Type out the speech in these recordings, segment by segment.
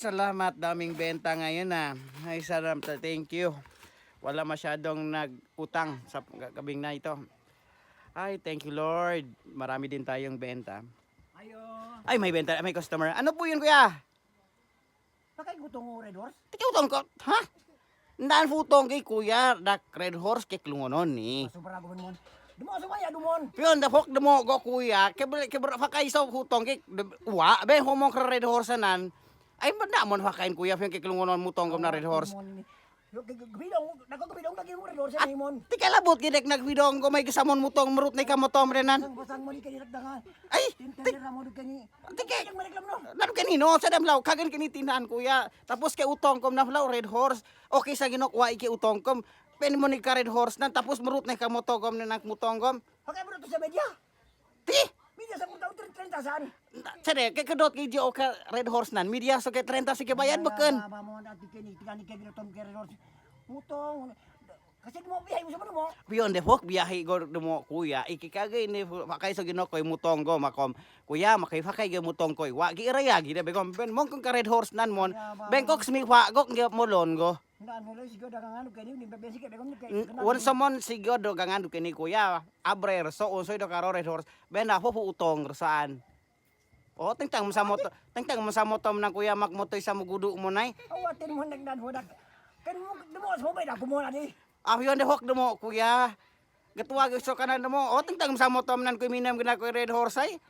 Salamat, daming benta ngayon na. Ay, salamat, thank you. Wala masyadong nag-utang sa gabing na ito. Ay, thank you Lord. Marami din tayong benta. Ayo. Ay, may benta, may customer. Ano po yun, kuya? Pakay gutong Red Horse. Tikutong ko, ha? Naan futong kay kuya, dak Red Horse kay klungonon ni. Sobra ko mon. Dumo sumaya dumon. Piyon, dapok demo go kuya, kebra fakay sa futong kay uwa, be humong ka Red Horse nan. Ay, banda mo fakain kuya, piyon kay klungonon mutong na Red Horse. Yo gabidong, nagkagabidong lagi mo Red Horse ni mon. Di ka labot gidek nagwidong ko may kasamon mutong marut ni kamotom renan. Sang mo ni kay dangan. Ay, Tintin ra mo kani. di kay Yang mareklam no. Lalo kanino sa damlaw kagan kini tindahan kuya. Tapos kay utong kom na flaw Red Horse. Okay sa ginokwa iki utong kom. Pen mo ni ka Red Horse nan tapos marut ni kamotogom na nakmutong kom. Pakay mo to sa media. Ti, Media sa punta 30 saan. sare kay kadot kay Dio ka Red Horse nan. Media so kay 30 sige bayad beken. Mo na tikini, tikani kay Tom Red Horse. Mutong. Kasi mo bihay mo sa mo. Piyon de fok biyahe go mo kuya. Ikikagay ni fakay sa ginokoy mutong go makom. Kuya makay fakay ge mutong koy. Wa gi iraya gi de begom ben mong kung ka Red Horse nan mon. Bangkok smi wa go ngi molon go. Naan mo lang siguro dagang kay ni bebesi kay begom kay. Wan samon sigo do gangan kini kuya. Abrer so unsoy do karo Red Horse. Ben na po utong saan. Oh, tengtang mo sa moto. Tengtang mo sa motom nang kuya makmotoy sa mugudu mo nay. Awatin mo nagdan mo dak. Kan mo demo mo bay na kumo na ni. Ah, yun de hok mo kuya. Gatuwag so kanan mo. Oh, tengtang mo sa motom nan kuy minam gina kuy Red Horse ay.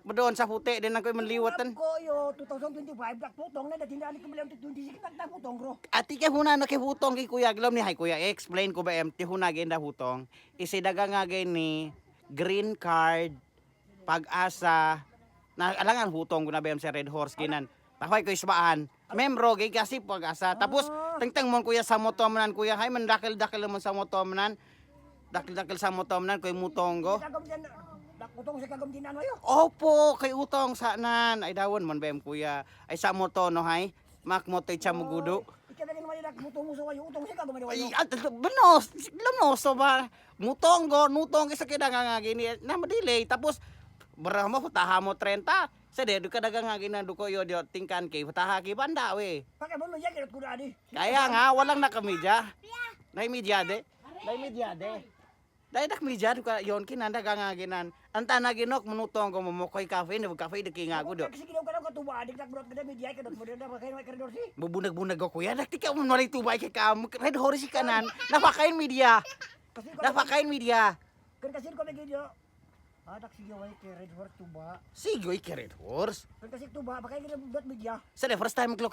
Bedon sa puti din nang kuy manliwatan. Ko yo 2025 dak putong na datin ani ko bilang 26 dak putong bro. Ati kay huna na kay hutong kay kuya gilom ni hay kuya explain ko ba empty huna genda hutong. Isidaga nga ni green card pag-asa na alangan hutong guna ba sa Red Horse ginan. Tahoy ko isbaan. Membro gay kasi pag-asa. Tapos tengteng mon kuya sa motom nan kuya hay man dakil-dakil mo sa motom nan. Dakil-dakil sa motom nan koy mutong go. Kagam diyan dak putong sa kagam dinan mayo. Opo, kay utong sa nan. Ay dawon man bem kuya. Ay sa moto no hay. Makmotoy cha mugudu. Ikaw na man dak putong mo sa wayo utong sa kagam Ay, mayo. benos, so ba? Mutong go, nutong kisa kida nga gini na madelay tapos berama putaha mo 30. Sa dedo ka dagang nga ginando ko yo tingkan kay putaha ki banda we. Pakay mo ya kirot ko ani. Kaya nga walang nakamedya. Nay media de. Nay media de. Dai dak media ka yon kinanda nga ginan. Anta na ginok munutong ko momokoy cafe ne cafe de kinga ko do. Kasi ginaw ka lang ka tuba adik dak brot kada media ka dot mo na pakay no Red Horse. Bubunag-bunag ko kuya. Dak tika mo nalay tubay kay kam. Red Horse kanan. Napakain media. Kasi Napakain media. kan kasi ko lagi yo. Dak sige way kay Red Horse tuba. Sigoy kay Red Horse. Kan kasi tuba pakay gina dot media. Sa the first time ko